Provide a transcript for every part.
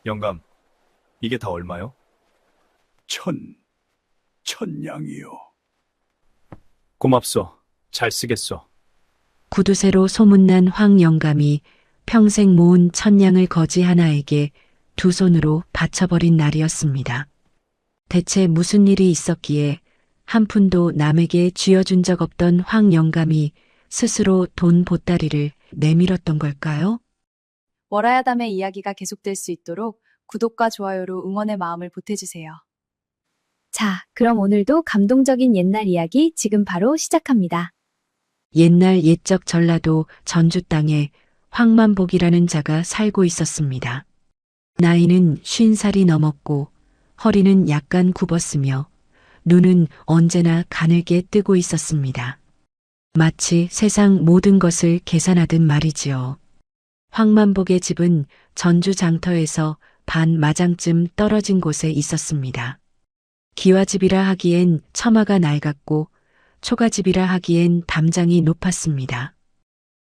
영감, 이게 다 얼마요? 천냥이요. 고맙소. 잘 쓰겠소. 구두쇠로 소문난 황 영감이 평생 모은 천냥을 거지 하나에게 두 손으로 바쳐버린 날이었습니다. 대체 무슨 일이 있었기에 한 푼도 남에게 쥐어준 적 없던 황 영감이 스스로 돈 보따리를 내밀었던 걸까요? 월화야담의 이야기가 계속될 수 있도록 구독과 좋아요로 응원의 마음을 보태주세요. 자, 그럼 오늘도 감동적인 옛날 이야기 지금 바로 시작합니다. 옛날 옛적 전라도 전주 땅에 황만복이라는 자가 살고 있었습니다. 나이는 50살이 넘었고 허리는 약간 굽었으며 눈은 언제나 가늘게 뜨고 있었습니다. 마치 세상 모든 것을 계산하듯 말이지요. 황만복의 집은 전주 장터에서 반 마장쯤 떨어진 곳에 있었습니다. 기와집이라 하기엔 처마가 낡았고 초가집이라 하기엔 담장이 높았습니다.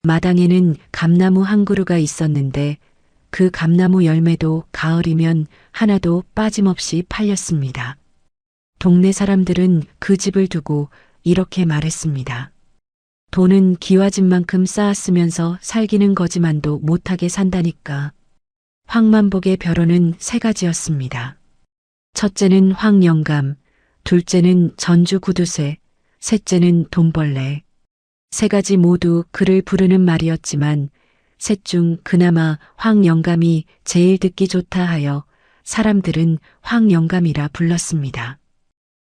마당에는 감나무 한 그루가 있었는데 그 감나무 열매도 가을이면 하나도 빠짐없이 팔렸습니다. 동네 사람들은 그 집을 두고 이렇게 말했습니다. 돈은 기와집만큼 쌓았으면서 살기는 거지만도 못하게 산다니까. 황만복의 별호는 세 가지였습니다. 첫째는 황영감, 둘째는 전주 구두쇠, 셋째는 돈벌레. 세 가지 모두 그를 부르는 말이었지만 셋 중 그나마 황영감이 제일 듣기 좋다 하여 사람들은 황영감이라 불렀습니다.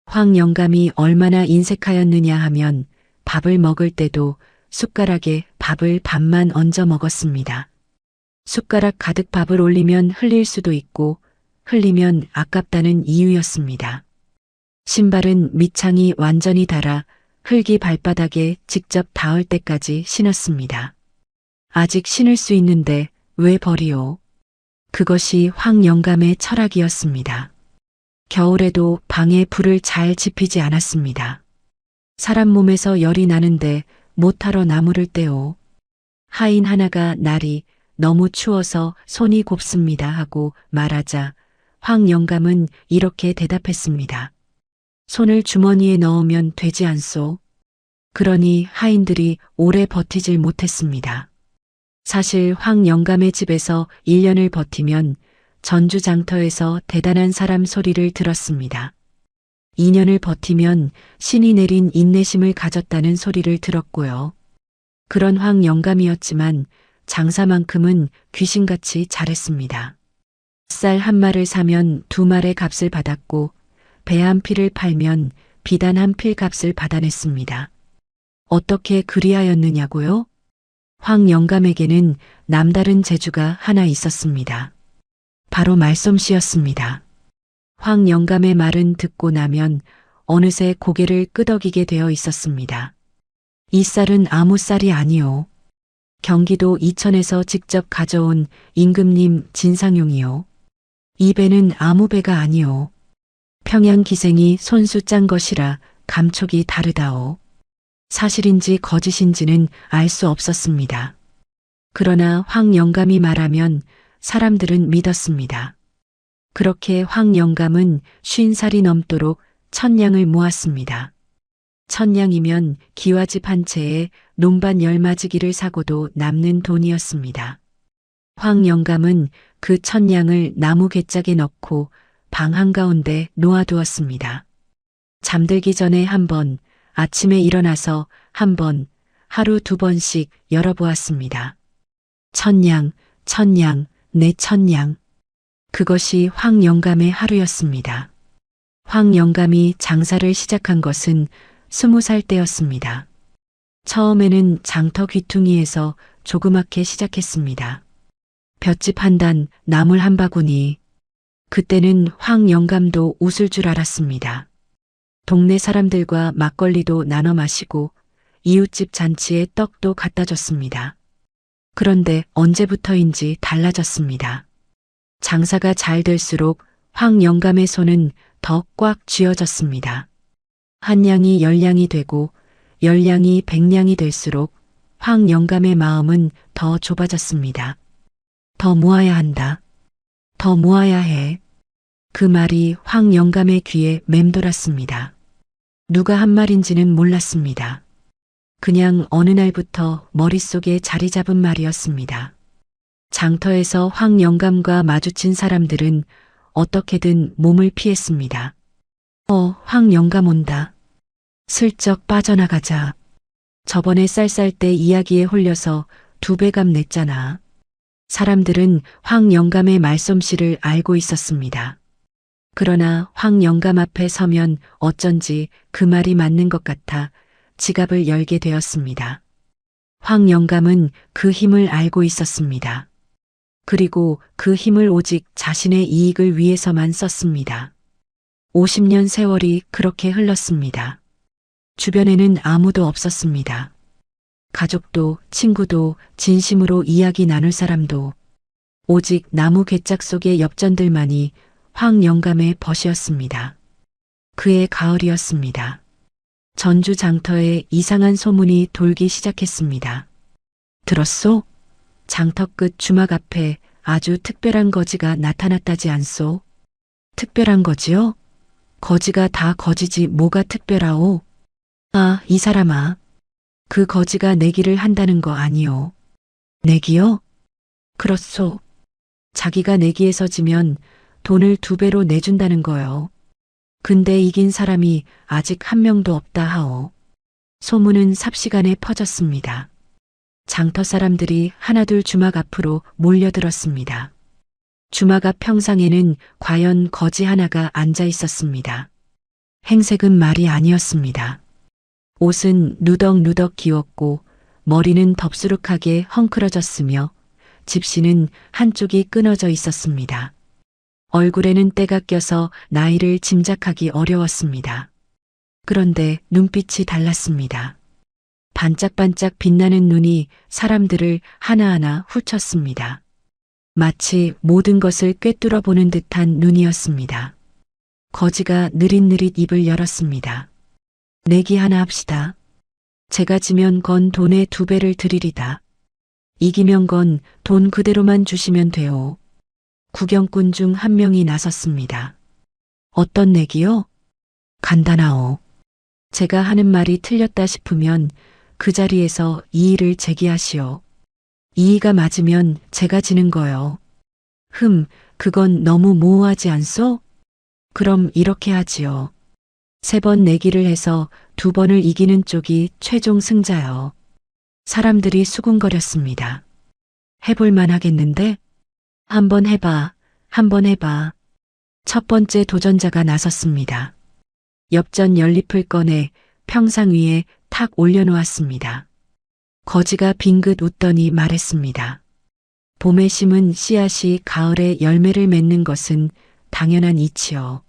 황영감이 얼마나 인색하였느냐 하면 밥을 먹을 때도 숟가락에 밥을 반만 얹어 먹었습니다. 숟가락 가득 밥을 올리면 흘릴 수도 있고 흘리면 아깝다는 이유였습니다. 신발은 밑창이 완전히 닳아 흙이 발바닥에 직접 닿을 때까지 신었습니다. 아직 신을 수 있는데 왜 버리오? 그것이 황영감의 철학이었습니다. 겨울에도 방에 불을 잘 지피지 않았습니다. 사람 몸에서 열이 나는데 못하러 나무를 떼오. 하인 하나가 날이 너무 추워서 손이 곱습니다 하고 말하자 황영감은 이렇게 대답했습니다. 손을 주머니에 넣으면 되지 않소? 그러니 하인들이 오래 버티질 못했습니다. 사실 황영감의 집에서 1년을 버티면 전주 장터에서 대단한 사람 소리를 들었습니다. 2년을 버티면 신이 내린 인내심을 가졌다는 소리를 들었고요. 그런 황영감이었지만 장사만큼은 귀신같이 잘했습니다. 쌀 한 말을 사면 두 말의 값을 받았고 배 한 필을 팔면 비단 한 필 값을 받아냈습니다. 어떻게 그리하였느냐고요? 황영감에게는 남다른 재주가 하나 있었습니다. 바로 말솜씨였습니다. 황영감의 말은 듣고 나면 어느새 고개를 끄덕이게 되어 있었습니다. 이 쌀은 아무 쌀이 아니오. 경기도 이천에서 직접 가져온 임금님 진상용이요. 이 배는 아무 배가 아니오. 평양 기생이 손수 짠 것이라 감촉이 다르다오. 사실인지 거짓인지는 알 수 없었습니다. 그러나 황영감이 말하면 사람들은 믿었습니다. 그렇게 황영감은 50살이 넘도록 천냥을 모았습니다. 천냥이면 기와집 한 채에 논반 10마지기를 사고도 남는 돈이었습니다. 황영감은 그 천냥을 나무 괴짝에 넣고 방 한가운데 놓아두었습니다. 잠들기 전에 한 번, 아침에 일어나서 한 번, 하루 두 번씩 열어보았습니다. 천냥, 천냥, 내 천냥. 그것이 황영감의 하루였습니다. 황영감이 장사를 시작한 것은 20살 때였습니다. 처음에는 장터 귀퉁이에서 조그맣게 시작했습니다. 볏짚 한 단, 나물 한 바구니. 그때는 황영감도 웃을 줄 알았습니다. 동네 사람들과 막걸리도 나눠 마시고 이웃집 잔치에 떡도 갖다 줬습니다. 그런데 언제부터인지 달라졌습니다. 장사가 잘 될수록 황영감의 손은 더 꽉 쥐어졌습니다. 한 양이 10량이 되고 10량이 100량이 될수록 황영감의 마음은 더 좁아졌습니다. 더 모아야 한다. 더 모아야 해. 그 말이 황 영감의 귀에 맴돌았습니다. 누가 한 말인지는 몰랐습니다. 그냥 어느 날부터 머릿속에 자리 잡은 말이었습니다. 장터에서 황 영감과 마주친 사람들은 어떻게든 몸을 피했습니다. 황 영감 온다. 슬쩍 빠져나가자. 저번에 쌀쌀 때 이야기에 홀려서 2배값 냈잖아. 사람들은 황 영감의 말솜씨를 알고 있었습니다. 그러나 황 영감 앞에 서면 어쩐지 그 말이 맞는 것 같아 지갑을 열게 되었습니다. 황 영감은 그 힘을 알고 있었습니다. 그리고 그 힘을 오직 자신의 이익을 위해서만 썼습니다. 50년 세월이 그렇게 흘렀습니다. 주변에는 아무도 없었습니다. 가족도 친구도 진심으로 이야기 나눌 사람도 오직 나무 괴짝 속의 엽전들만이 황 영감의 벗이었습니다. 그의 가을이었습니다. 전주 장터에 이상한 소문이 돌기 시작했습니다. 들었소? 장터 끝 주막 앞에 아주 특별한 거지가 나타났다지 않소? 특별한 거지요? 거지가 다 거지지 뭐가 특별하오? 아, 이 사람아. 그 거지가 내기를 한다는 거 아니오. 내기요? 그렇소. 자기가 내기에서 지면 돈을 2배로 내준다는 거요. 근데 이긴 사람이 아직 한 명도 없다 하오. 소문은 삽시간에 퍼졌습니다. 장터 사람들이 하나둘 주막 앞으로 몰려들었습니다. 주막 앞 평상에는 과연 거지 하나가 앉아 있었습니다. 행색은 말이 아니었습니다. 옷은 누덕누덕 기웠고 머리는 덥수룩하게 헝클어졌으며 집시는 한쪽이 끊어져 있었습니다. 얼굴에는 때가 껴서 나이를 짐작하기 어려웠습니다. 그런데 눈빛이 달랐습니다. 반짝반짝 빛나는 눈이 사람들을 하나하나 훑쳤습니다. 마치 모든 것을 꿰뚫어 보는 듯한 눈이었습니다. 거지가 느릿느릿 입을 열었습니다. 내기 하나 합시다. 제가 지면 건 돈의 2배를 드리리다. 이기면 건 돈 그대로만 주시면 돼요. 구경꾼 중 한 명이 나섰습니다. 어떤 내기요? 간단하오. 제가 하는 말이 틀렸다 싶으면 그 자리에서 이의를 제기하시오. 이의가 맞으면 제가 지는 거요. 그건 너무 모호하지 않소? 그럼 이렇게 하지요. 3번 내기를 해서 2번을 이기는 쪽이 최종 승자요. 사람들이 수군거렸습니다. 해볼만 하겠는데? 한번 해봐. 첫 번째 도전자가 나섰습니다. 엽전 연잎을 꺼내 평상 위에 탁 올려놓았습니다. 거지가 빙긋 웃더니 말했습니다. 봄에 심은 씨앗이 가을에 열매를 맺는 것은 당연한 이치요.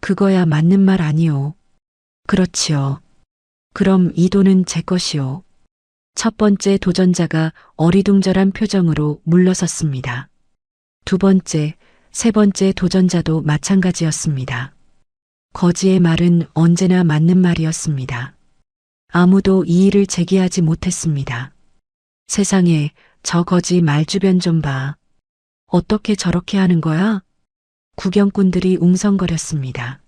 그거야 맞는 말 아니오. 그렇지요. 그럼 이 돈은 제 것이오. 첫 번째 도전자가 어리둥절한 표정으로 물러섰습니다. 2번째, 3번째 도전자도 마찬가지였습니다. 거지의 말은 언제나 맞는 말이었습니다. 아무도 이의를 제기하지 못했습니다. 세상에, 저 거지 말주변 좀 봐. 어떻게 저렇게 하는 거야? 구경꾼들이 웅성거렸습니다.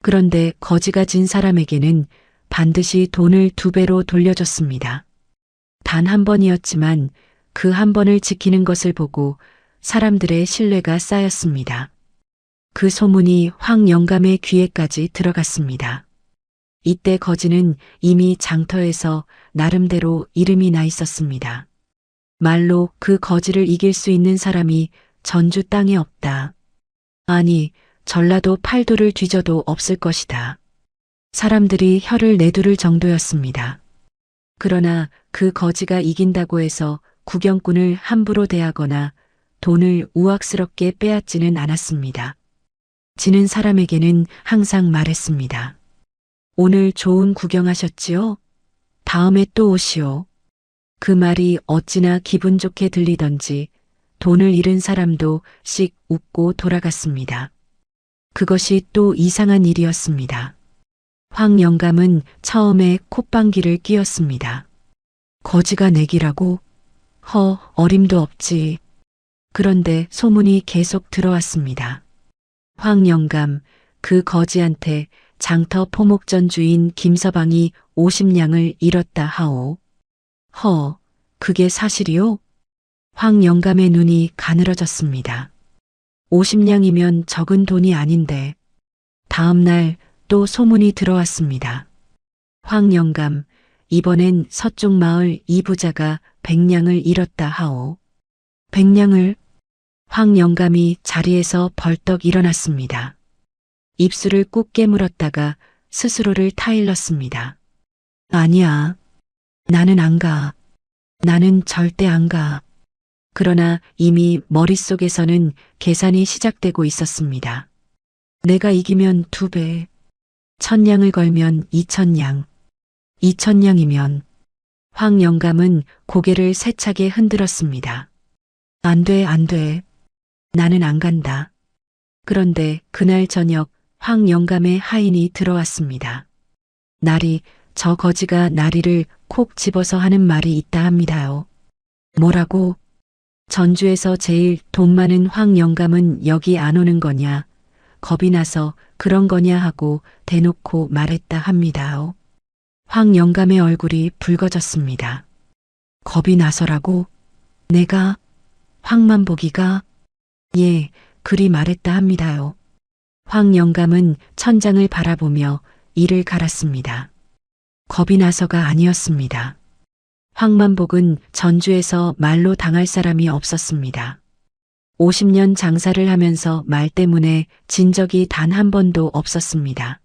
그런데 거지가 진 사람에게는 반드시 돈을 2배로 돌려줬습니다. 단 한 번이었지만 그 한 번을 지키는 것을 보고 사람들의 신뢰가 쌓였습니다. 그 소문이 황 영감의 귀에까지 들어갔습니다. 이때 거지는 이미 장터에서 나름대로 이름이 나 있었습니다. 말로 그 거지를 이길 수 있는 사람이 전주 땅에 없다. 아니, 전라도 팔도를 뒤져도 없을 것이다. 사람들이 혀를 내두를 정도였습니다. 그러나 그 거지가 이긴다고 해서 구경꾼을 함부로 대하거나 돈을 우악스럽게 빼앗지는 않았습니다. 지는 사람에게는 항상 말했습니다. 오늘 좋은 구경하셨지요? 다음에 또 오시오. 그 말이 어찌나 기분 좋게 들리던지 돈을 잃은 사람도 씩 웃고 돌아갔습니다. 그것이 또 이상한 일이었습니다. 황 영감은 처음에 콧방귀를 뀌었습니다. 거지가 내기라고? 어림도 없지. 그런데 소문이 계속 들어왔습니다. 황 영감, 그 거지한테 장터 포목전 주인 김서방이 50냥을 잃었다 하오. 허, 그게 사실이요? 황 영감의 눈이 가늘어졌습니다. 50냥이면 적은 돈이 아닌데. 다음 날 또 소문이 들어왔습니다. 황 영감, 이번엔 서쪽 마을 이부자가 100냥을 잃었다 하오. 100냥을? 황 영감이 자리에서 벌떡 일어났습니다. 입술을 꾹 깨물었다가 스스로를 타일렀습니다. 아니야. 나는 안 가. 나는 절대 안 가. 그러나 이미 머릿속에서는 계산이 시작되고 있었습니다. 내가 이기면 2배. 1000냥을 걸면 2000냥. 2000냥이면 황 영감은 고개를 세차게 흔들었습니다. 안 돼, 안 돼. 나는 안 간다. 그런데 그날 저녁 황 영감의 하인이 들어왔습니다. 나리, 저 거지가 나리를 콕 집어서 하는 말이 있다 합니다요. 뭐라고? 전주에서 제일 돈 많은 황 영감은 여기 안 오는 거냐? 겁이 나서 그런 거냐 하고 대놓고 말했다 합니다요. 황 영감의 얼굴이 붉어졌습니다. 겁이 나서라고? 내가? 황만보기가? 예, 그리 말했다 합니다요. 황 영감은 천장을 바라보며 이를 갈았습니다. 겁이 나서가 아니었습니다. 황만복은 전주에서 말로 당할 사람이 없었습니다. 50년 장사를 하면서 말 때문에 진 적이 단 한 번도 없었습니다.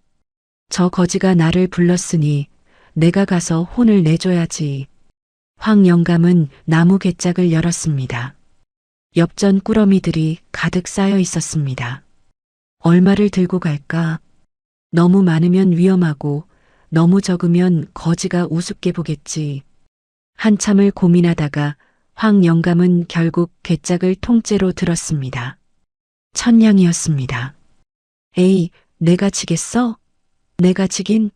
저 거지가 나를 불렀으니 내가 가서 혼을 내줘야지. 황 영감은 나무 갯짝을 열었습니다. 엽전 꾸러미들이 가득 쌓여 있었습니다. 얼마를 들고 갈까? 너무 많으면 위험하고 너무 적으면 거지가 우습게 보겠지. 한참을 고민하다가 황 영감은 결국 갯짝을 통째로 들었습니다. 1000냥이었습니다. 에이, 내가 지겠어? 내가 지긴?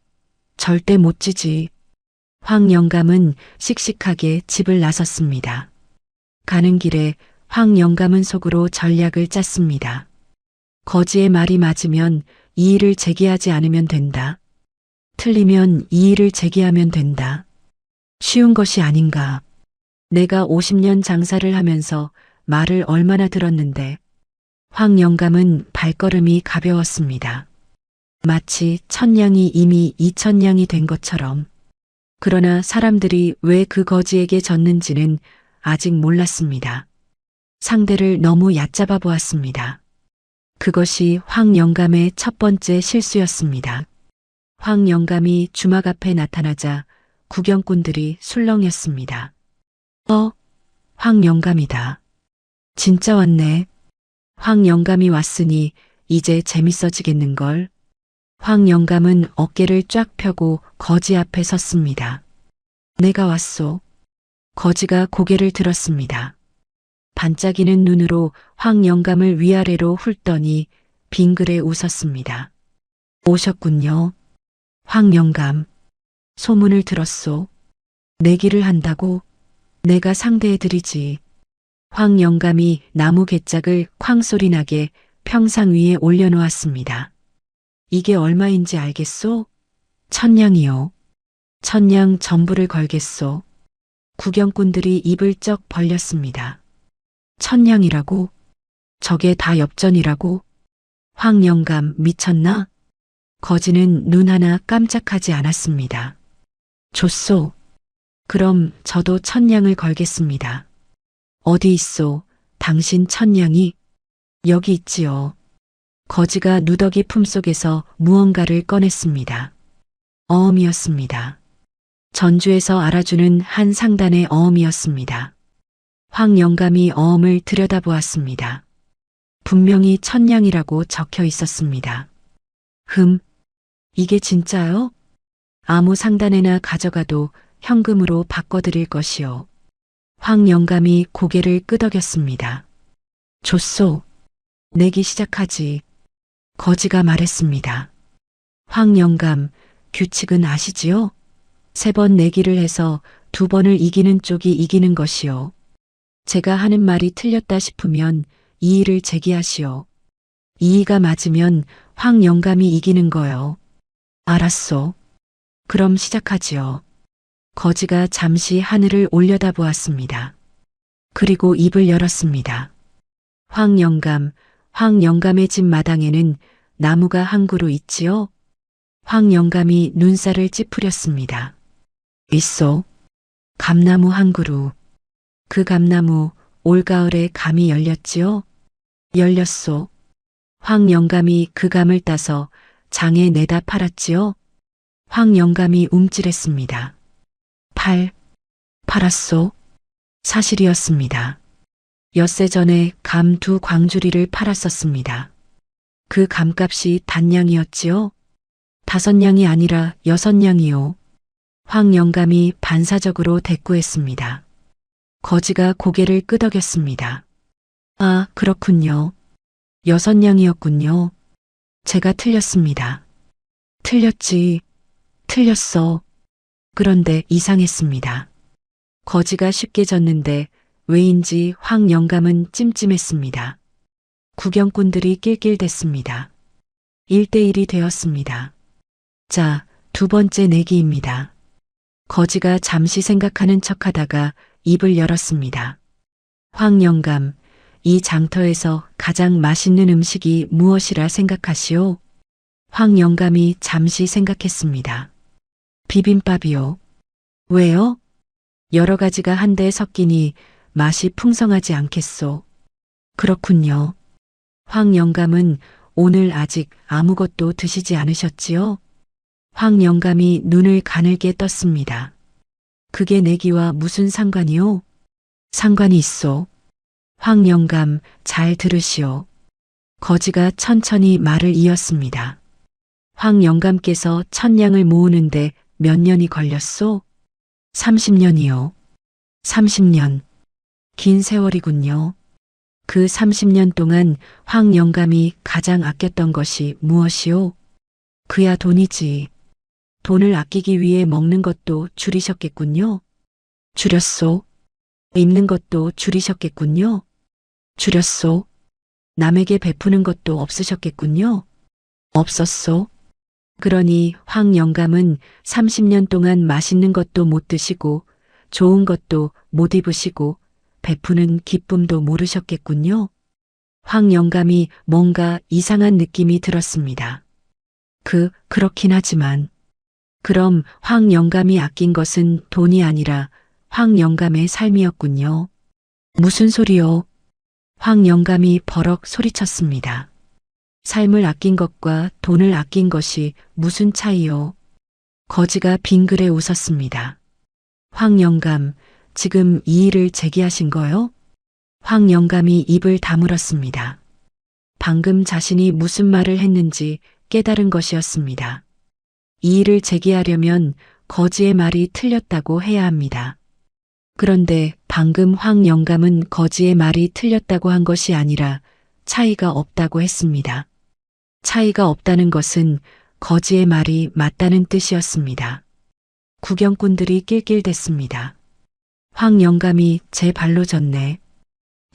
절대 못 지지. 황 영감은 씩씩하게 집을 나섰습니다. 가는 길에 황 영감은 속으로 전략을 짰습니다. 거지의 말이 맞으면 이의를 제기하지 않으면 된다. 틀리면 이의를 제기하면 된다. 쉬운 것이 아닌가. 내가 50년 장사를 하면서 말을 얼마나 들었는데. 황 영감은 발걸음이 가벼웠습니다. 마치 1000냥이 이미 2000냥이 된 것처럼. 그러나 사람들이 왜 그 거지에게 졌는지는 아직 몰랐습니다. 상대를 너무 얕잡아 보았습니다. 그것이 황 영감의 첫 번째 실수였습니다. 황 영감이 주막 앞에 나타나자 구경꾼들이 술렁였습니다. 황 영감이다. 진짜 왔네. 황 영감이 왔으니 이제 재밌어지겠는걸. 황 영감은 어깨를 쫙 펴고 거지 앞에 섰습니다. 내가 왔소. 거지가 고개를 들었습니다. 반짝이는 눈으로 황 영감을 위아래로 훑더니 빙그레 웃었습니다. 오셨군요. 황 영감. 소문을 들었소. 내기를 한다고? 내가 상대해드리지. 황 영감이 나무 갯짝을 쾅 소리 나게 평상 위에 올려놓았습니다. 이게 얼마인지 알겠소? 1000냥이요. 1000냥 전부를 걸겠소. 구경꾼들이 입을 쩍 벌렸습니다. 1000냥이라고? 저게 다 엽전이라고? 황 영감 미쳤나? 거지는 눈 하나 깜짝하지 않았습니다. 좋소. 그럼 저도 1000냥을 걸겠습니다. 어디 있소? 당신 1000냥이? 여기 있지요. 거지가 누더기 품속에서 무언가를 꺼냈습니다. 어음이었습니다. 전주에서 알아주는 한 상단의 어음이었습니다. 황 영감이 어음을 들여다보았습니다. 분명히 1000냥이라고 적혀 있었습니다. 이게 진짜요? 아무 상단에나 가져가도 현금으로 바꿔드릴 것이요. 황 영감이 고개를 끄덕였습니다. 좋소. 내기 시작하지. 거지가 말했습니다. 황 영감, 규칙은 아시지요? 3번 내기를 해서 2번을 이기는 쪽이 이기는 것이요. 제가 하는 말이 틀렸다 싶으면 이의를 제기하시오. 이의가 맞으면 황 영감이 이기는 거요. 알았소. 그럼 시작하지요. 거지가 잠시 하늘을 올려다보았습니다. 그리고 입을 열었습니다. 황 영감의 집 마당에는 나무가 한 그루 있지요? 황 영감이 눈살을 찌푸렸습니다. 있소. 감나무 한 그루. 그 감나무 올가을에 감이 열렸지요? 열렸소. 황 영감이 그 감을 따서 장에 내다 팔았지요? 황 영감이 움찔했습니다. 팔았소? 사실이었습니다. 엿새 전에 감 2광주리를 팔았었습니다. 그 감값이 단량이었지요? 5냥이 아니라 6냥이요. 황 영감이 반사적으로 대꾸했습니다. 거지가 고개를 끄덕였습니다. 아, 그렇군요. 6냥이었군요. 제가 틀렸습니다. 틀렸어. 그런데 이상했습니다. 거지가 쉽게 졌는데 왜인지 황 영감은 찜찜했습니다. 구경꾼들이 낄낄댔습니다. 1대1이 되었습니다. 자, 2번째 내기입니다. 거지가 잠시 생각하는 척하다가 입을 열었습니다. 황 영감, 이 장터에서 가장 맛있는 음식이 무엇이라 생각하시오? 황 영감이 잠시 생각했습니다. 비빔밥이요. 왜요? 여러 가지가 한데 섞이니 맛이 풍성하지 않겠소. 그렇군요. 황 영감은 오늘 아직 아무것도 드시지 않으셨지요? 황 영감이 눈을 가늘게 떴습니다. 그게 내기와 무슨 상관이요? 상관이 있소. 황 영감, 잘 들으시오. 거지가 천천히 말을 이었습니다. 황 영감께서 1000냥을 모으는데 몇 년이 걸렸소? 30년이요. 30년. 긴 세월이군요. 그 30년 동안 황 영감이 가장 아꼈던 것이 무엇이요? 그야 돈이지. 돈을 아끼기 위해 먹는 것도 줄이셨겠군요. 줄였소. 입는 것도 줄이셨겠군요. 줄였소. 남에게 베푸는 것도 없으셨겠군요. 없었소. 그러니 황 영감은 30년 동안 맛있는 것도 못 드시고 좋은 것도 못 입으시고 베푸는 기쁨도 모르셨겠군요. 황 영감이 뭔가 이상한 느낌이 들었습니다. 그렇긴 하지만 그럼 황 영감이 아낀 것은 돈이 아니라 황 영감의 삶이었군요. 무슨 소리요? 황 영감이 버럭 소리쳤습니다. 삶을 아낀 것과 돈을 아낀 것이 무슨 차이요? 거지가 빙그레 웃었습니다. 황 영감, 지금 이의를 제기하신 거요? 황 영감이 입을 다물었습니다. 방금 자신이 무슨 말을 했는지 깨달은 것이었습니다. 이의를 제기하려면 거지의 말이 틀렸다고 해야 합니다. 그런데 방금 황 영감은 거지의 말이 틀렸다고 한 것이 아니라 차이가 없다고 했습니다. 차이가 없다는 것은 거지의 말이 맞다는 뜻이었습니다. 구경꾼들이 낄낄댔습니다. 황 영감이 제 발로 졌네.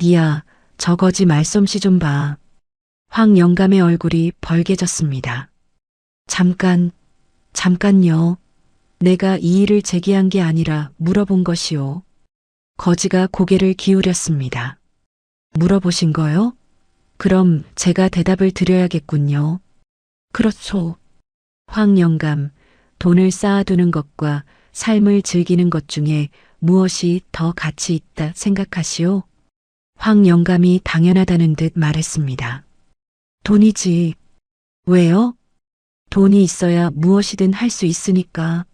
니야, 저 거지 말솜씨 좀 봐. 황 영감의 얼굴이 벌개졌습니다. 잠깐요. 내가 이의를 제기한 게 아니라 물어본 것이오. 거지가 고개를 기울였습니다. 물어보신 거요? 그럼 제가 대답을 드려야겠군요. 그렇소. 황 영감, 돈을 쌓아두는 것과 삶을 즐기는 것 중에 무엇이 더 가치 있다 생각하시오? 황 영감이 당연하다는 듯 말했습니다. 돈이지. 왜요? 돈이 있어야 무엇이든 할 수 있으니까.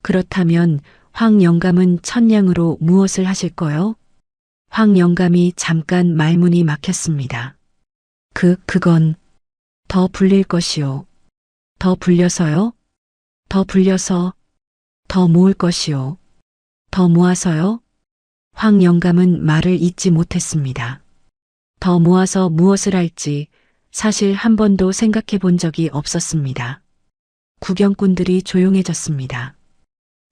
그렇다면 황 영감은 1000냥으로 무엇을 하실 거요? 황 영감이 잠깐 말문이 막혔습니다. 그건 더 불릴 것이요. 더 불려서요? 더 불려서 더 모을 것이요. 더 모아서요? 황 영감은 말을 잇지 못했습니다. 더 모아서 무엇을 할지 사실 한 번도 생각해 본 적이 없었습니다. 구경꾼들이 조용해졌습니다.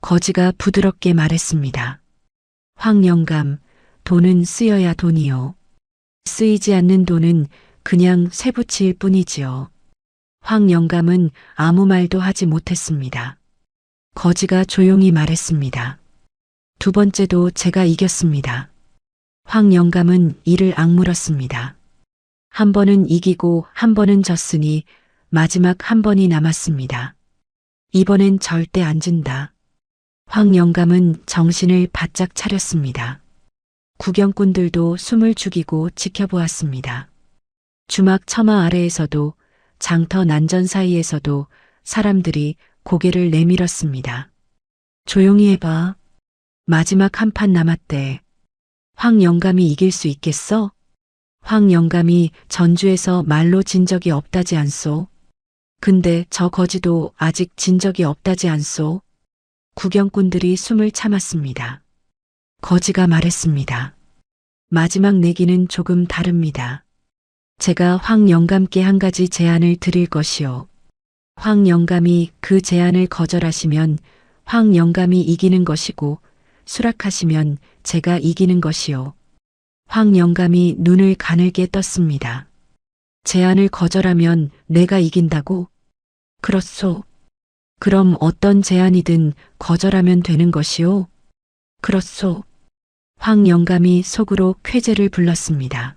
거지가 부드럽게 말했습니다. 황 영감, 돈은 쓰여야 돈이요. 쓰이지 않는 돈은 그냥 쇠붙일 뿐이지요. 황 영감은 아무 말도 하지 못했습니다. 거지가 조용히 말했습니다. 두 번째도 제가 이겼습니다. 황 영감은 이를 악물었습니다. 한 번은 이기고 한 번은 졌으니 마지막 한 번이 남았습니다. 이번엔 절대 안 진다. 황 영감은 정신을 바짝 차렸습니다. 구경꾼들도 숨을 죽이고 지켜보았습니다. 주막 처마 아래에서도 장터 난전 사이에서도 사람들이 고개를 내밀었습니다. 조용히 해봐. 마지막 한 판 남았대. 황 영감이 이길 수 있겠어? 황 영감이 전주에서 말로 진 적이 없다지 않소? 근데 저 거지도 아직 진 적이 없다지 않소? 구경꾼들이 숨을 참았습니다. 거지가 말했습니다. 마지막 내기는 조금 다릅니다. 제가 황 영감께 한 가지 제안을 드릴 것이요. 황 영감이 그 제안을 거절하시면 황 영감이 이기는 것이고 수락하시면 제가 이기는 것이요. 황 영감이 눈을 가늘게 떴습니다. 제안을 거절하면 내가 이긴다고? 그렇소. 그럼 어떤 제안이든 거절하면 되는 것이요? 그렇소. 황 영감이 속으로 쾌재를 불렀습니다.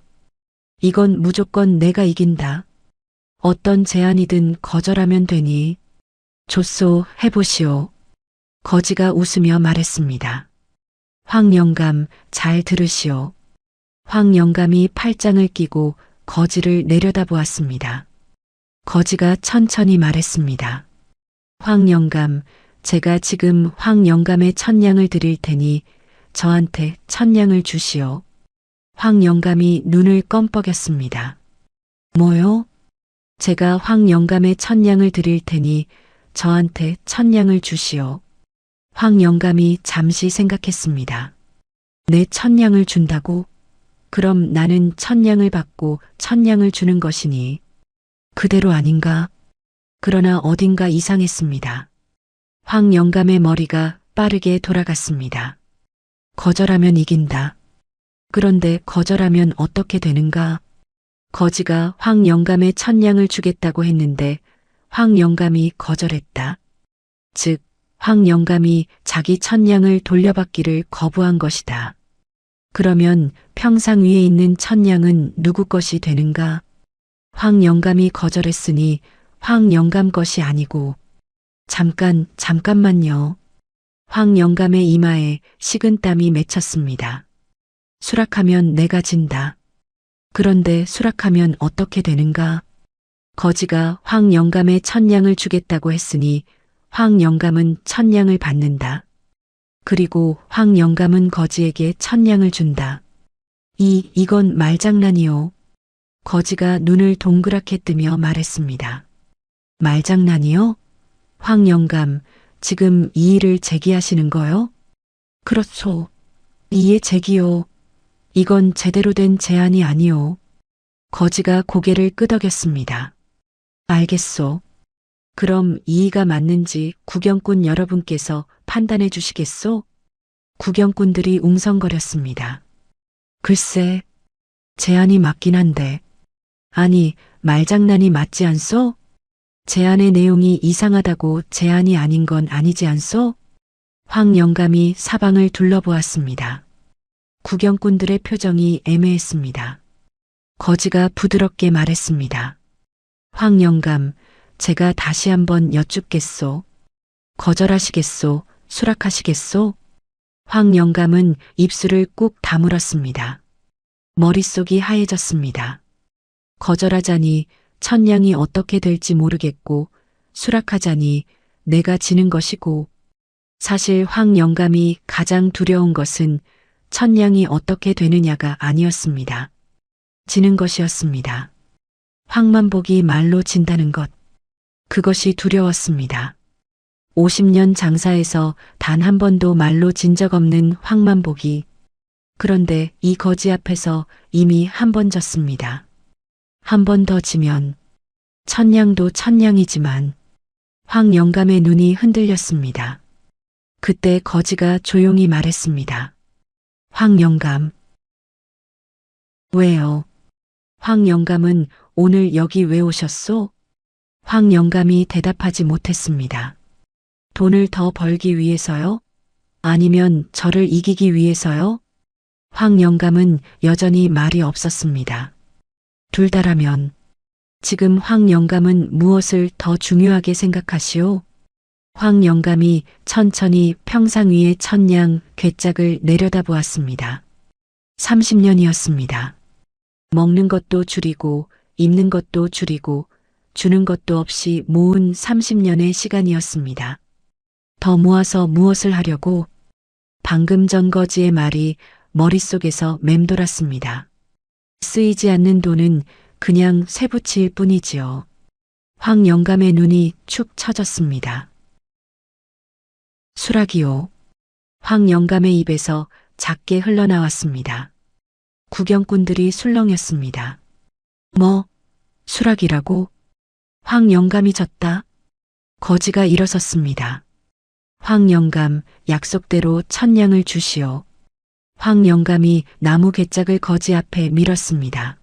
이건 무조건 내가 이긴다. 어떤 제안이든 거절하면 되니. 좋소, 해보시오. 거지가 웃으며 말했습니다. 황 영감, 잘 들으시오. 황 영감이 팔짱을 끼고 거지를 내려다보았습니다. 거지가 천천히 말했습니다. 황 영감, 제가 지금 황 영감의 1000냥을 드릴 테니 저한테 1000냥을 주시오. 황 영감이 눈을 껌뻑였습니다. 뭐요? 제가 황 영감의 1000냥을 드릴 테니 저한테 1000냥을 주시오. 황 영감이 잠시 생각했습니다. 내 1000냥을 준다고? 그럼 나는 1000냥을 받고 1000냥을 주는 것이니. 그대로 아닌가? 그러나 어딘가 이상했습니다. 황 영감의 머리가 빠르게 돌아갔습니다. 거절하면 이긴다. 그런데 거절하면 어떻게 되는가? 거지가 황 영감의 1000냥을 주겠다고 했는데 황 영감이 거절했다. 즉, 황 영감이 자기 1000냥을 돌려받기를 거부한 것이다. 그러면 평상 위에 있는 1000냥은 누구 것이 되는가? 황 영감이 거절했으니 황 영감 것이 아니고. 잠깐만요. 황 영감의 이마에 식은땀이 맺혔습니다. 수락하면 내가 진다. 그런데 수락하면 어떻게 되는가? 거지가 황 영감의 1000냥을 주겠다고 했으니 황 영감은 1000냥을 받는다. 그리고 황 영감은 거지에게 1000냥을 준다. 이건 말장난이요. 거지가 눈을 동그랗게 뜨며 말했습니다. 말장난이요? 황 영감, 지금 이의를 제기하시는 거요? 그렇소. 이의 제기요. 이건 제대로 된 제안이 아니오. 거지가 고개를 끄덕였습니다. 알겠소. 그럼 이의가 맞는지 구경꾼 여러분께서 판단해 주시겠소? 구경꾼들이 웅성거렸습니다. 글쎄, 제안이 맞긴 한데. 아니, 말장난이 맞지 않소? 제안의 내용이 이상하다고 제안이 아닌 건 아니지 않소? 황 영감이 사방을 둘러보았습니다. 구경꾼들의 표정이 애매했습니다. 거지가 부드럽게 말했습니다. 황 영감, 제가 다시 한번 여쭙겠소. 거절하시겠소? 수락하시겠소? 황 영감은 입술을 꾹 다물었습니다. 머릿속이 하얘졌습니다. 거절하자니 1000냥이 어떻게 될지 모르겠고, 수락하자니 내가 지는 것이고, 사실 황 영감이 가장 두려운 것은 1000냥이 어떻게 되느냐가 아니었습니다. 지는 것이었습니다. 황만복이 말로 진다는 것. 그것이 두려웠습니다. 50년 장사에서 단 한 번도 말로 진 적 없는 황만복이. 그런데 이 거지 앞에서 이미 한 번 졌습니다. 한 번 더 지면 1000냥도 1000냥이지만 황 영감의 눈이 흔들렸습니다. 그때 거지가 조용히 말했습니다. 황 영감, 왜요? 황 영감은 오늘 여기 왜 오셨소? 황 영감이 대답하지 못했습니다. 돈을 더 벌기 위해서요? 아니면 저를 이기기 위해서요? 황 영감은 여전히 말이 없었습니다. 둘 다라면 지금 황 영감은 무엇을 더 중요하게 생각하시오? 황 영감이 천천히 평상 위의 천냥 괴짝을 내려다보았습니다. 30년이었습니다. 먹는 것도 줄이고 입는 것도 줄이고 주는 것도 없이 모은 30년의 시간이었습니다. 더 모아서 무엇을 하려고? 방금 전 거지의 말이 머릿속에서 맴돌았습니다. 쓰이지 않는 돈은 그냥 쇠붙일 뿐이지요. 황 영감의 눈이 축 처졌습니다. 수락이요. 황 영감의 입에서 작게 흘러나왔습니다. 구경꾼들이 술렁였습니다. 뭐, 수락이라고? 황 영감이 졌다. 거지가 일어섰습니다. 황 영감, 약속대로 천냥을 주시오. 황 영감이 나무 괴짝을 거지 앞에 밀었습니다.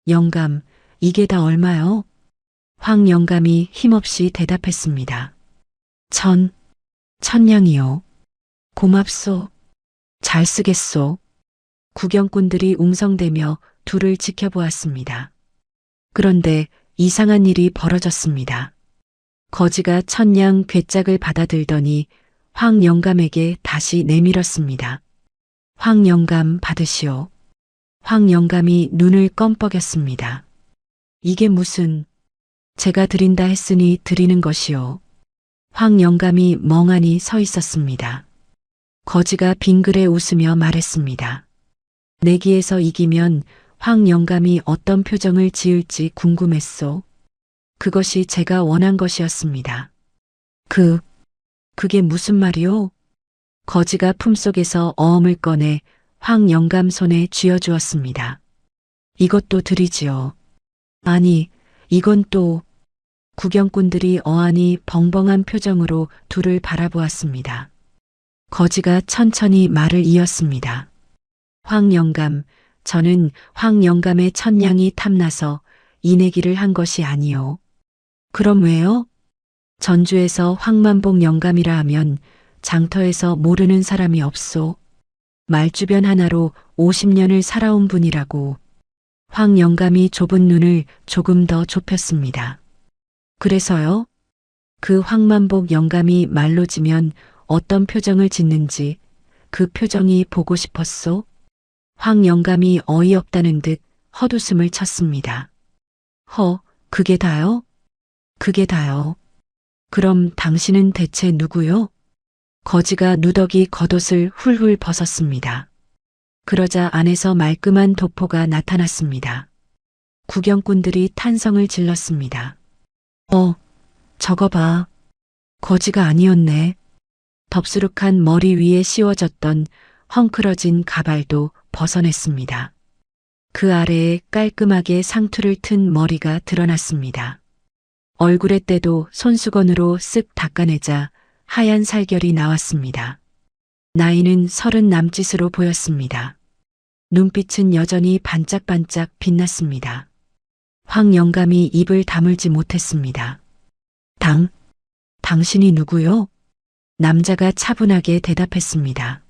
영감, 이게 다 얼마요? 황 영감이 힘없이 대답했습니다. 천냥이요. 고맙소. 잘 쓰겠소. 구경꾼들이 웅성대며 둘을 지켜보았습니다. 그런데 이상한 일이 벌어졌습니다. 거지가 천냥 괴짝을 받아들더니 황 영감에게 다시 내밀었습니다. 황 영감 받으시오. 황 영감이 눈을 껌뻑였습니다. 이게 무슨, 제가 드린다 했으니 드리는 것이오. 황 영감이 멍하니 서 있었습니다. 거지가 빙그레 웃으며 말했습니다. 내기에서 이기면 황 영감이 어떤 표정을 지을지 궁금했소. 그것이 제가 원한 것이었습니다. 그게 무슨 말이오? 거지가 품속에서 어음을 꺼내 황 영감 손에 쥐어주었습니다. 이것도 드리지요. 아니, 이건 또. 구경꾼들이 어안이 벙벙한 표정으로 둘을 바라보았습니다. 거지가 천천히 말을 이었습니다. 황 영감, 저는 황 영감의 천냥이 탐나서 이 내기를 한 것이 아니오. 그럼 왜요? 전주에서 황만복 영감이라 하면 장터에서 모르는 사람이 없소. 말주변 하나로 50년을 살아온 분이라고. 황 영감이 좁은 눈을 조금 더 좁혔습니다. 그래서요? 그 황만복 영감이 말로 지면 어떤 표정을 짓는지 그 표정이 보고 싶었소? 황 영감이 어이없다는 듯 헛웃음을 쳤습니다. 그게 다요? 그게 다요. 그럼 당신은 대체 누구요? 거지가 누더기 겉옷을 훌훌 벗었습니다. 그러자 안에서 말끔한 도포가 나타났습니다. 구경꾼들이 탄성을 질렀습니다. 저거 봐. 거지가 아니었네. 덥수룩한 머리 위에 씌워졌던 헝클어진 가발도 벗어냈습니다. 그 아래에 깔끔하게 상투를 튼 머리가 드러났습니다. 얼굴의 때도 손수건으로 쓱 닦아내자 하얀 살결이 나왔습니다. 나이는 30 남짓으로 보였습니다. 눈빛은 여전히 반짝반짝 빛났습니다. 황 영감이 입을 다물지 못했습니다. 당신이 누구요? 남자가 차분하게 대답했습니다.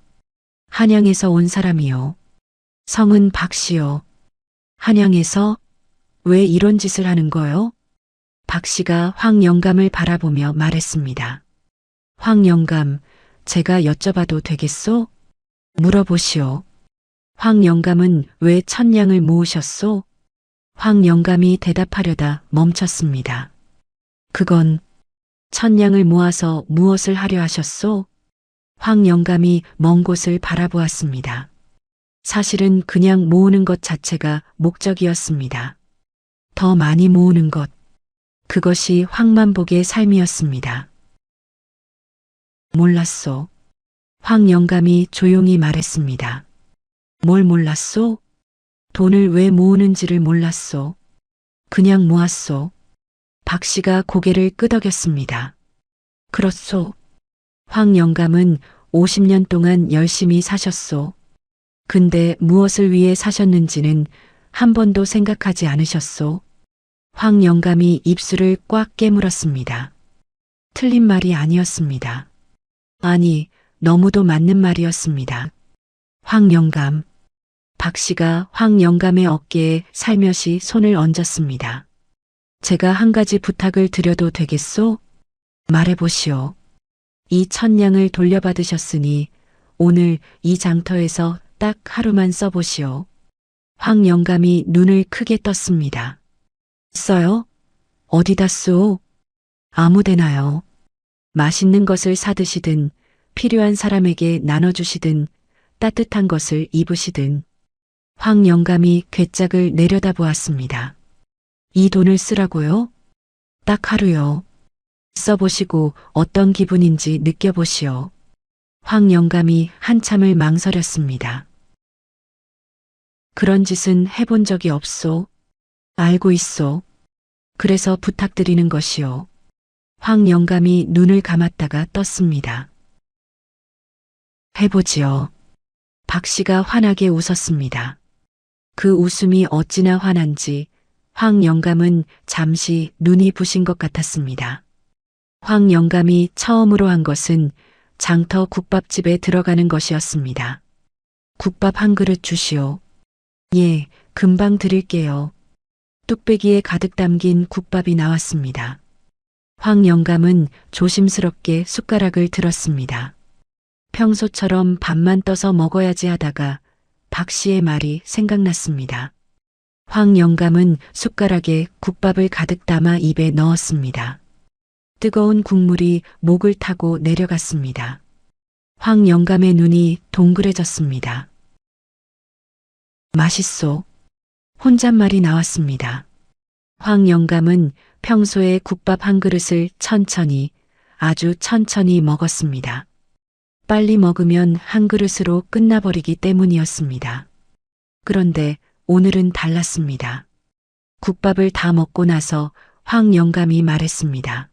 한양에서 온 사람이요. 성은 박씨요. 한양에서? 왜 이런 짓을 하는 거요? 박씨가 황 영감을 바라보며 말했습니다. 황 영감, 제가 여쭤봐도 되겠소? 물어보시오. 황 영감은 왜 천냥을 모으셨소? 황 영감이 대답하려다 멈췄습니다. 그건 천냥을 모아서 무엇을 하려 하셨소? 황 영감이 먼 곳을 바라보았습니다. 사실은 그냥 모으는 것 자체가 목적이었습니다. 더 많이 모으는 것. 그것이 황만복의 삶이었습니다. 몰랐소. 황 영감이 조용히 말했습니다. 뭘 몰랐소? 돈을 왜 모으는지를 몰랐소. 그냥 모았소. 박씨가 고개를 끄덕였습니다. 그렇소. 황 영감은 50년 동안 열심히 사셨소. 근데 무엇을 위해 사셨는지는 한 번도 생각하지 않으셨소? 황 영감이 입술을 꽉 깨물었습니다. 틀린 말이 아니었습니다. 아니, 너무도 맞는 말이었습니다. 황 영감. 박 씨가 황 영감의 어깨에 살며시 손을 얹었습니다. 제가 한 가지 부탁을 드려도 되겠소? 말해보시오. 이 천냥을 돌려받으셨으니 오늘 이 장터에서 딱 하루만 써보시오. 황 영감이 눈을 크게 떴습니다. 써요? 어디다 쓰오? 아무데나요. 맛있는 것을 사드시든 필요한 사람에게 나눠주시든 따뜻한 것을 입으시든. 황 영감이 괴짝을 내려다보았습니다. 이 돈을 쓰라고요? 딱 하루요. 써보시고 어떤 기분인지 느껴보시오. 황 영감이 한참을 망설였습니다. 그런 짓은 해본 적이 없소. 알고 있소. 그래서 부탁드리는 것이오. 황 영감이 눈을 감았다가 떴습니다. 해보지요. 박 씨가 환하게 웃었습니다. 그 웃음이 어찌나 환한지 황 영감은 잠시 눈이 부신 것 같았습니다. 황 영감이 처음으로 한 것은 장터 국밥집에 들어가는 것이었습니다. 국밥 한 그릇 주시오. 예, 금방 드릴게요. 뚝배기에 가득 담긴 국밥이 나왔습니다. 황 영감은 조심스럽게 숟가락을 들었습니다. 평소처럼 밥만 떠서 먹어야지 하다가 박 씨의 말이 생각났습니다. 황 영감은 숟가락에 국밥을 가득 담아 입에 넣었습니다. 뜨거운 국물이 목을 타고 내려갔습니다. 황 영감의 눈이 동그래졌습니다. 맛있소. 혼잣말이 나왔습니다. 황 영감은 평소에 국밥 한 그릇을 천천히, 아주 천천히 먹었습니다. 빨리 먹으면 한 그릇으로 끝나버리기 때문이었습니다. 그런데 오늘은 달랐습니다. 국밥을 다 먹고 나서 황 영감이 말했습니다.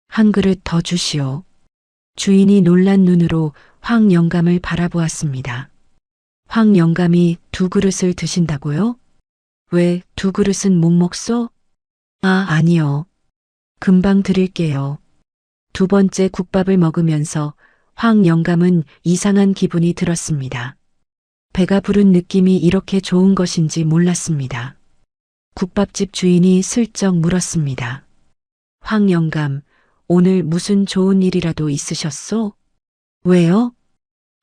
한 그릇 더 주시오. 주인이 놀란 눈으로 황 영감을 바라보았습니다. 황 영감이 두 그릇을 드신다고요? 왜 두 그릇은 못 먹소? 아, 아니요. 금방 드릴게요. 두 번째 국밥을 먹으면서 황 영감은 이상한 기분이 들었습니다. 배가 부른 느낌이 이렇게 좋은 것인지 몰랐습니다. 국밥집 주인이 슬쩍 물었습니다. 황 영감, 오늘 무슨 좋은 일이라도 있으셨소? 왜요?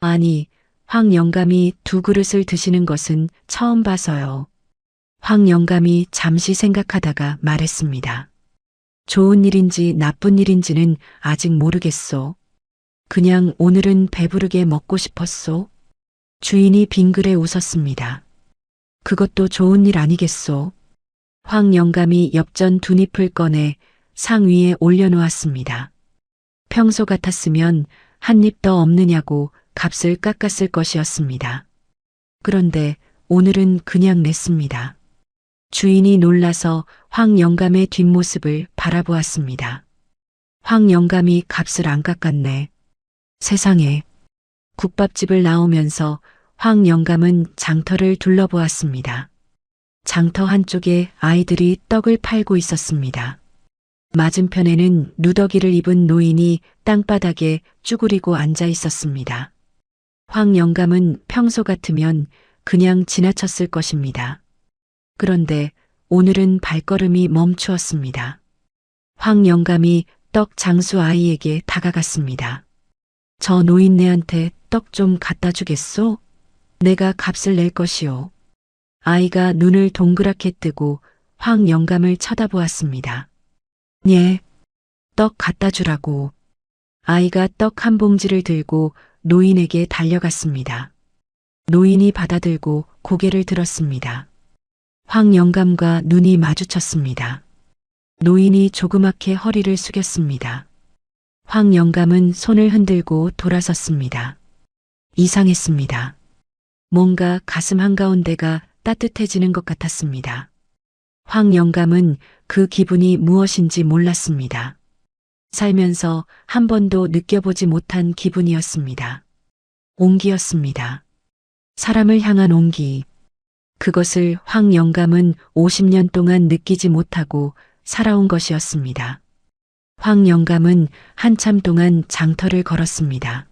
아니, 황 영감이 두 그릇을 드시는 것은 처음 봐서요. 황 영감이 잠시 생각하다가 말했습니다. 좋은 일인지 나쁜 일인지는 아직 모르겠소. 그냥 오늘은 배부르게 먹고 싶었소. 주인이 빙그레 웃었습니다. 그것도 좋은 일 아니겠소. 황 영감이 엽전 두 잎을 꺼내 상 위에 올려놓았습니다. 평소 같았으면 한 입 더 없느냐고 값을 깎았을 것이었습니다. 그런데 오늘은 그냥 냈습니다. 주인이 놀라서 황 영감의 뒷모습을 바라보았습니다. 황 영감이 값을 안 깎았네. 세상에. 국밥집을 나오면서 황 영감은 장터를 둘러보았습니다. 장터 한쪽에 아이들이 떡을 팔고 있었습니다. 맞은편에는 누더기를 입은 노인이 땅바닥에 쭈그리고 앉아 있었습니다. 황 영감은 평소 같으면 그냥 지나쳤을 것입니다. 그런데 오늘은 발걸음이 멈추었습니다. 황 영감이 떡 장수 아이에게 다가갔습니다. 저 노인네한테 떡 좀 갖다 주겠소? 내가 값을 낼 것이오. 아이가 눈을 동그랗게 뜨고 황 영감을 쳐다보았습니다. 예, 떡 갖다 주라고. 아이가 떡 한 봉지를 들고 노인에게 달려갔습니다. 노인이 받아들고 고개를 들었습니다. 황 영감과 눈이 마주쳤습니다. 노인이 조그맣게 허리를 숙였습니다. 황 영감은 손을 흔들고 돌아섰습니다. 이상했습니다. 뭔가 가슴 한가운데가 따뜻해지는 것 같았습니다. 황 영감은 그 기분이 무엇인지 몰랐습니다. 살면서 한 번도 느껴보지 못한 기분이었습니다. 온기였습니다. 사람을 향한 온기. 그것을 황 영감은 50년 동안 느끼지 못하고 살아온 것이었습니다. 황 영감은 한참 동안 장터를 걸었습니다.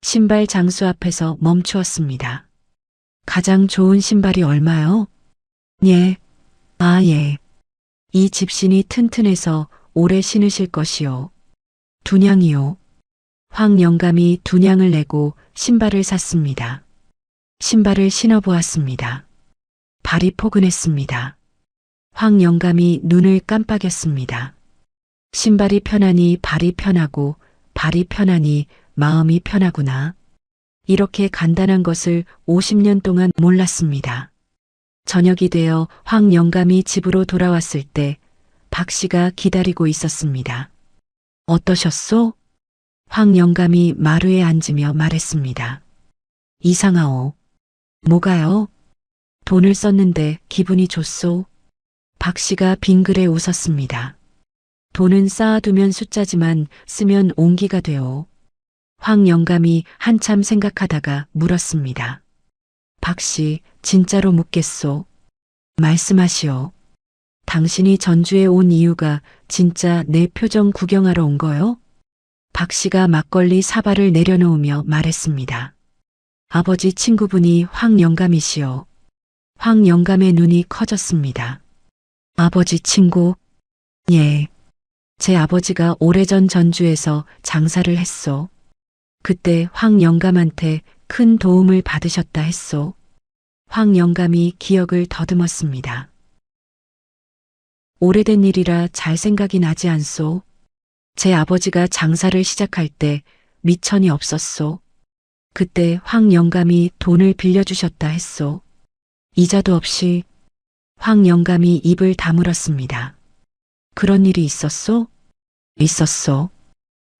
신발 장수 앞에서 멈추었습니다. 가장 좋은 신발이 얼마요? 예. 아, 예. 이 집신이 튼튼해서 오래 신으실 것이요. 두냥이요. 황 영감이 두냥을 내고 신발을 샀습니다. 신발을 신어보았습니다. 발이 포근했습니다. 황 영감이 눈을 깜빡였습니다. 신발이 편하니 발이 편하고 발이 편하니 마음이 편하구나. 이렇게 간단한 것을 50년 동안 몰랐습니다. 저녁이 되어 황 영감이 집으로 돌아왔을 때 박 씨가 기다리고 있었습니다. 어떠셨소? 황 영감이 마루에 앉으며 말했습니다. 이상하오. 뭐가요? 돈을 썼는데 기분이 좋소? 박 씨가 빙그레 웃었습니다. 돈은 쌓아두면 숫자지만 쓰면 온기가 되오. 황 영감이 한참 생각하다가 물었습니다. 박 씨, 진짜로 묻겠소? 말씀하시오. 당신이 전주에 온 이유가 진짜 내 표정 구경하러 온 거요? 박 씨가 막걸리 사발을 내려놓으며 말했습니다. 아버지 친구분이 황 영감이시오. 황 영감의 눈이 커졌습니다. 아버지 친구? 예. 제 아버지가 오래전 전주에서 장사를 했소. 그때 황 영감한테 큰 도움을 받으셨다 했소. 황 영감이 기억을 더듬었습니다. 오래된 일이라 잘 생각이 나지 않소. 제 아버지가 장사를 시작할 때 미천이 없었소. 그때 황 영감이 돈을 빌려주셨다 했소. 이자도 없이. 황 영감이 입을 다물었습니다. 그런 일이 있었소? 있었소.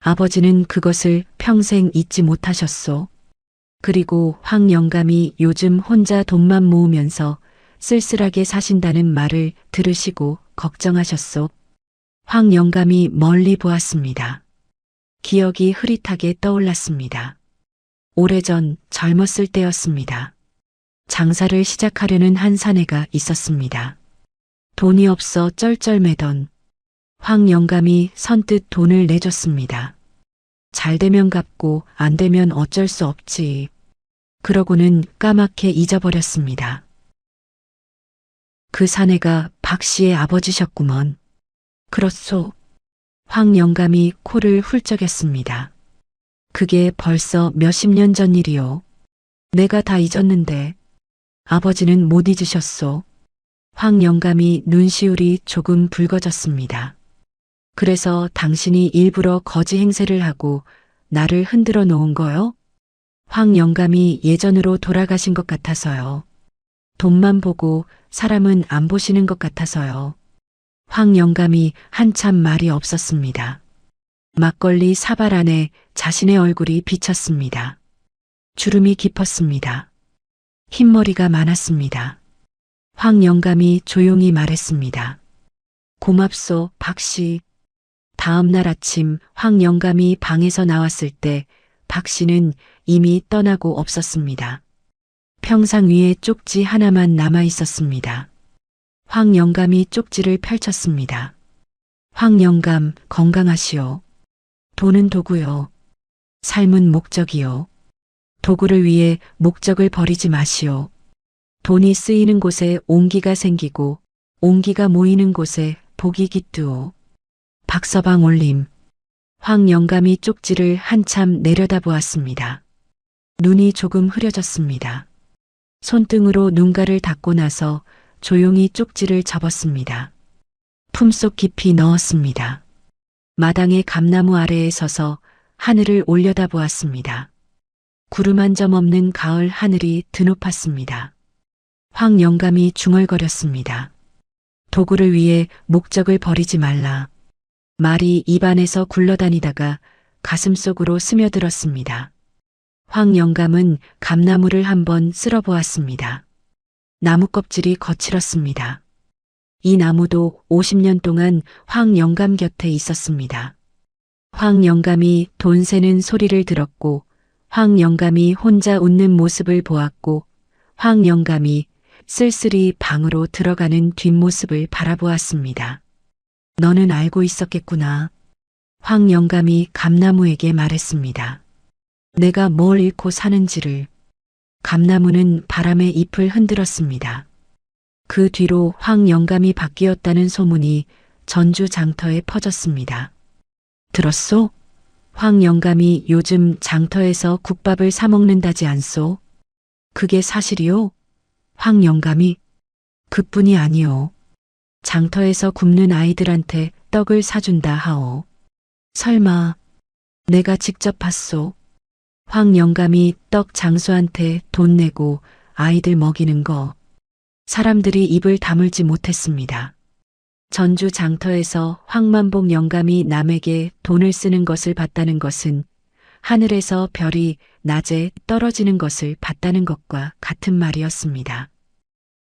아버지는 그것을 평생 잊지 못하셨소. 그리고 황 영감이 요즘 혼자 돈만 모으면서 쓸쓸하게 사신다는 말을 들으시고 걱정하셨소. 황 영감이 멀리 보았습니다. 기억이 흐릿하게 떠올랐습니다. 오래전 젊었을 때였습니다. 장사를 시작하려는 한 사내가 있었습니다. 돈이 없어 쩔쩔매던 황 영감이 선뜻 돈을 내줬습니다. 잘 되면 갚고 안 되면 어쩔 수 없지. 그러고는 까맣게 잊어버렸습니다. 그 사내가 박 씨의 아버지셨구먼. 그렇소. 황 영감이 코를 훌쩍였습니다. 그게 벌써 몇십 년 전 일이요. 내가 다 잊었는데. 아버지는 못 잊으셨소. 황 영감이 눈시울이 조금 붉어졌습니다. 그래서 당신이 일부러 거지 행세를 하고 나를 흔들어 놓은 거요? 황 영감이 예전으로 돌아가신 것 같아서요. 돈만 보고 사람은 안 보시는 것 같아서요. 황 영감이 한참 말이 없었습니다. 막걸리 사발 안에 자신의 얼굴이 비쳤습니다. 주름이 깊었습니다. 흰머리가 많았습니다. 황 영감이 조용히 말했습니다. 고맙소, 박 씨. 다음 날 아침 황 영감이 방에서 나왔을 때 박 씨는 이미 떠나고 없었습니다. 평상 위에 쪽지 하나만 남아 있었습니다. 황 영감이 쪽지를 펼쳤습니다. 황 영감, 건강하시오. 돈은 도구요. 삶은 목적이요. 도구를 위해 목적을 버리지 마시오. 돈이 쓰이는 곳에 온기가 생기고 온기가 모이는 곳에 복이 깃두오. 박서방 올림. 황 영감이 쪽지를 한참 내려다보았습니다. 눈이 조금 흐려졌습니다. 손등으로 눈가를 닦고 나서 조용히 쪽지를 접었습니다. 품속 깊이 넣었습니다. 마당의 감나무 아래에 서서 하늘을 올려다보았습니다. 구름 한 점 없는 가을 하늘이 드높았습니다. 황 영감이 중얼거렸습니다. 도구를 위해 목적을 버리지 말라. 말이 입안에서 굴러다니다가 가슴속으로 스며들었습니다. 황 영감은 감나무를 한번 쓸어보았습니다. 나무 껍질이 거칠었습니다. 이 나무도 50년 동안 황 영감 곁에 있었습니다. 황 영감이 돈 세는 소리를 들었고 황 영감이 혼자 웃는 모습을 보았고 황 영감이 쓸쓸히 방으로 들어가는 뒷모습을 바라보았습니다. 너는 알고 있었겠구나. 황 영감이 감나무에게 말했습니다. 내가 뭘 잃고 사는지를. 감나무는 바람에 잎을 흔들었습니다. 그 뒤로 황 영감이 바뀌었다는 소문이 전주 장터에 퍼졌습니다. 들었소? 황 영감이 요즘 장터에서 국밥을 사 먹는다지 않소? 그게 사실이요? 황 영감이? 그뿐이 아니오. 장터에서 굶는 아이들한테 떡을 사준다 하오. 설마 내가 직접 봤소? 황 영감이 떡 장수한테 돈 내고 아이들 먹이는 거. 사람들이 입을 다물지 못했습니다. 전주 장터에서 황만복 영감이 남에게 돈을 쓰는 것을 봤다는 것은 하늘에서 별이 낮에 떨어지는 것을 봤다는 것과 같은 말이었습니다.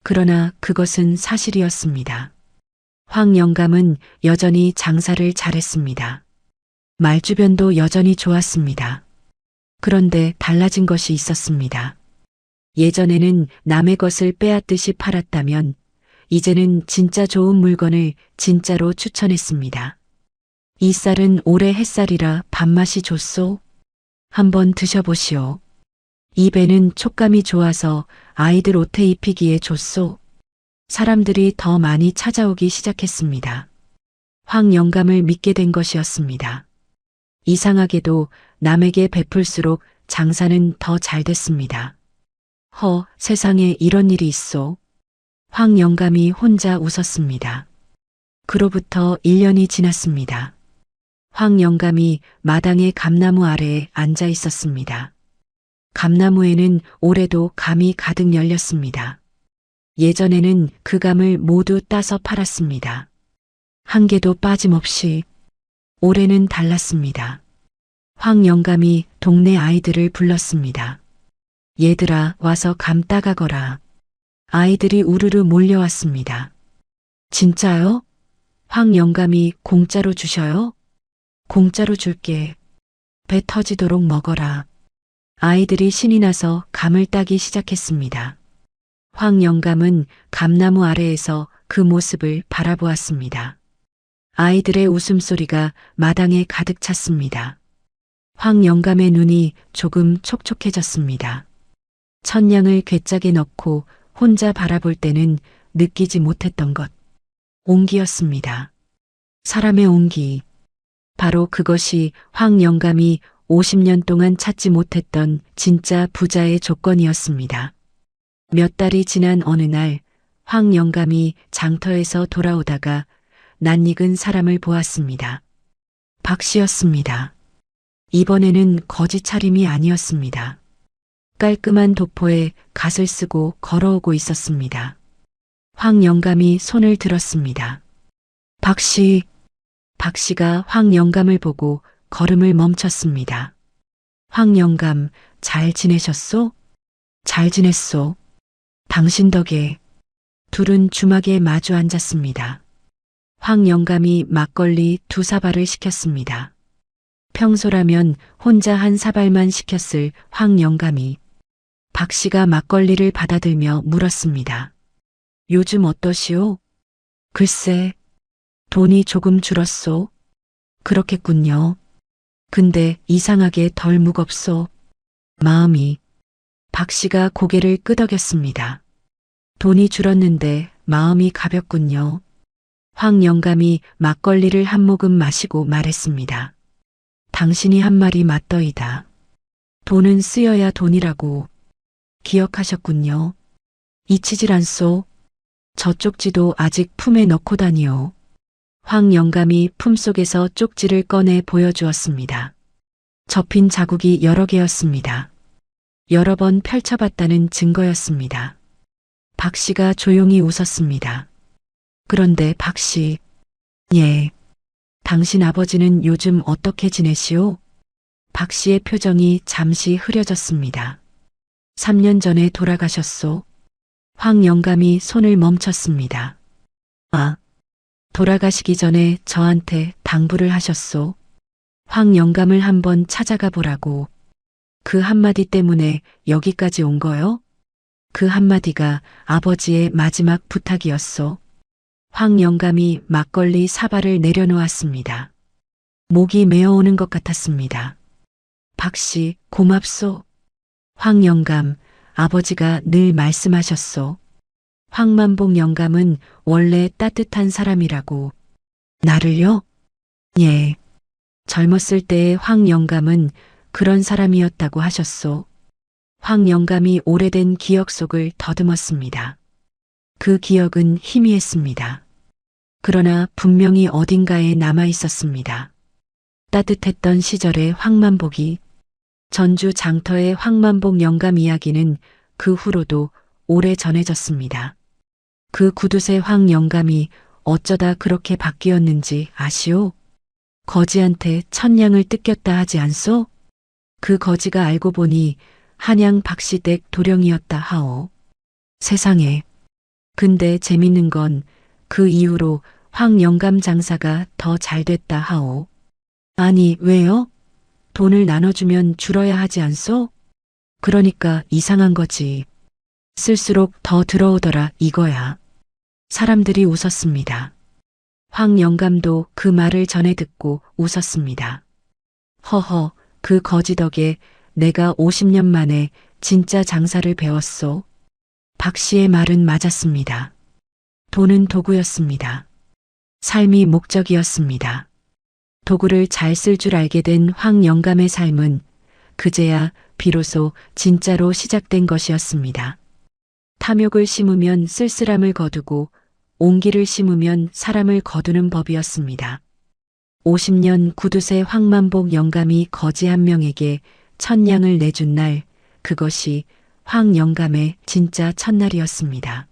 그러나 그것은 사실이었습니다. 황 영감은 여전히 장사를 잘했습니다. 말주변도 여전히 좋았습니다. 그런데 달라진 것이 있었습니다. 예전에는 남의 것을 빼앗듯이 팔았다면 이제는 진짜 좋은 물건을 진짜로 추천했습니다. 이 쌀은 올해 햇살이라 밥맛이 좋소? 한번 드셔보시오. 이 배는 촉감이 좋아서 아이들 옷에 입히기에 좋소? 사람들이 더 많이 찾아오기 시작했습니다. 황 영감을 믿게 된 것이었습니다. 이상하게도 남에게 베풀수록 장사는 더 잘 됐습니다. 세상에 이런 일이 있소. 황 영감이 혼자 웃었습니다. 그로부터 1년이 지났습니다. 황 영감이 마당의 감나무 아래에 앉아 있었습니다. 감나무에는 올해도 감이 가득 열렸습니다. 예전에는 그 감을 모두 따서 팔았습니다. 한 개도 빠짐없이. 올해는 달랐습니다. 황 영감이 동네 아이들을 불렀습니다. 얘들아, 와서 감 따가거라. 아이들이 우르르 몰려왔습니다. 진짜요? 황 영감이 공짜로 주셔요? 공짜로 줄게. 배 터지도록 먹어라. 아이들이 신이 나서 감을 따기 시작했습니다. 황 영감은 감나무 아래에서 그 모습을 바라보았습니다. 아이들의 웃음소리가 마당에 가득 찼습니다. 황 영감의 눈이 조금 촉촉해졌습니다. 천냥을 괴짝에 넣고 혼자 바라볼 때는 느끼지 못했던 것. 온기였습니다. 사람의 온기. 바로 그것이 황 영감이 50년 동안 찾지 못했던 진짜 부자의 조건이었습니다. 몇 달이 지난 어느 날 황 영감이 장터에서 돌아오다가 낯익은 사람을 보았습니다. 박 씨였습니다. 이번에는 거지 차림이 아니었습니다. 깔끔한 도포에 갓을 쓰고 걸어오고 있었습니다. 황 영감이 손을 들었습니다. 박 씨. 박 씨가 황 영감을 보고 걸음을 멈췄습니다. 황 영감, 잘 지내셨소? 잘 지냈소. 당신 덕에. 둘은 주막에 마주 앉았습니다. 황 영감이 막걸리 2사발을 시켰습니다. 평소라면 혼자 한 사발만 시켰을 황 영감이 박 씨가 막걸리를 받아들며 물었습니다. 요즘 어떠시오? 글쎄, 돈이 조금 줄었소. 그렇겠군요. 근데 이상하게 덜 무겁소. 마음이. 박 씨가 고개를 끄덕였습니다. 돈이 줄었는데 마음이 가볍군요. 황 영감이 막걸리를 한 모금 마시고 말했습니다. 당신이 한 말이 맞더이다. 돈은 쓰여야 돈이라고. 기억하셨군요. 잊히질 않소. 저 쪽지도 아직 품에 넣고 다니오. 황 영감이 품속에서 쪽지를 꺼내 보여주었습니다. 접힌 자국이 여러 개였습니다. 여러 번 펼쳐봤다는 증거였습니다. 박 씨가 조용히 웃었습니다. 그런데 박 씨. 예. 당신 아버지는 요즘 어떻게 지내시오? 박 씨의 표정이 잠시 흐려졌습니다. 3년 전에 돌아가셨소. 황 영감이 손을 멈췄습니다. 아, 돌아가시기 전에 저한테 당부를 하셨소. 황 영감을 한번 찾아가 보라고. 그 한마디 때문에 여기까지 온 거요? 그 한마디가 아버지의 마지막 부탁이었소. 황 영감이 막걸리 사발을 내려놓았습니다. 목이 메어오는 것 같았습니다. 박씨, 고맙소. 황 영감, 아버지가 늘 말씀하셨소. 황만복 영감은 원래 따뜻한 사람이라고. 나를요? 예. 젊었을 때의 황 영감은 그런 사람이었다고 하셨소. 황 영감이 오래된 기억 속을 더듬었습니다. 그 기억은 희미했습니다. 그러나 분명히 어딘가에 남아 있었습니다. 따뜻했던 시절의 황만복이, 전주 장터의 황만복 영감 이야기는 그 후로도 오래 전해졌습니다. 그 구두쇠 황 영감이 어쩌다 그렇게 바뀌었는지 아시오? 거지한테 천냥을 뜯겼다 하지 않소? 그 거지가 알고 보니 한양 박시댁 도령이었다 하오. 세상에. 근데 재밌는 건 그 이후로 황 영감 장사가 더 잘됐다 하오. 아니, 왜요? 돈을 나눠주면 줄어야 하지 않소? 그러니까 이상한 거지. 쓸수록 더 들어오더라 이거야. 사람들이 웃었습니다. 황 영감도 그 말을 전해 듣고 웃었습니다. 허허, 그 거지 덕에 내가 50년 만에 진짜 장사를 배웠소. 박 씨의 말은 맞았습니다. 돈은 도구였습니다. 삶이 목적이었습니다. 도구를 잘 쓸 줄 알게 된 황 영감의 삶은 그제야 비로소 진짜로 시작된 것이었습니다. 탐욕을 심으면 쓸쓸함을 거두고 온기를 심으면 사람을 거두는 법이었습니다. 50년 구두쇠 황만복 영감이 거지 한 명에게 천냥을 내준 날, 그것이 황 영감의 진짜 첫날이었습니다.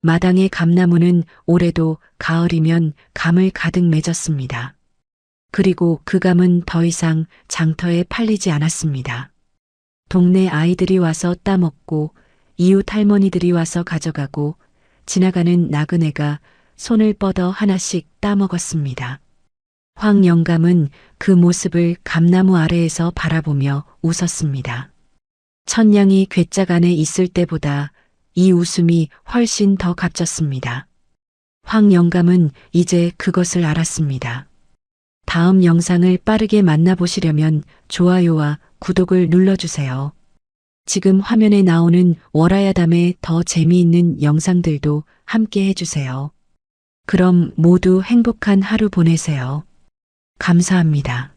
마당의 감나무는 올해도 가을이면 감을 가득 맺었습니다. 그리고 그 감은 더 이상 장터에 팔리지 않았습니다. 동네 아이들이 와서 따먹고 이웃 할머니들이 와서 가져가고 지나가는 나그네가 손을 뻗어 하나씩 따먹었습니다. 황 영감은 그 모습을 감나무 아래에서 바라보며 웃었습니다. 천냥이 괴짝 안에 있을 때보다 이 웃음이 훨씬 더 값졌습니다. 황 영감은 이제 그것을 알았습니다. 다음 영상을 빠르게 만나보시려면 좋아요와 구독을 눌러주세요. 지금 화면에 나오는 월화야담의 더 재미있는 영상들도 함께 해주세요. 그럼 모두 행복한 하루 보내세요. 감사합니다.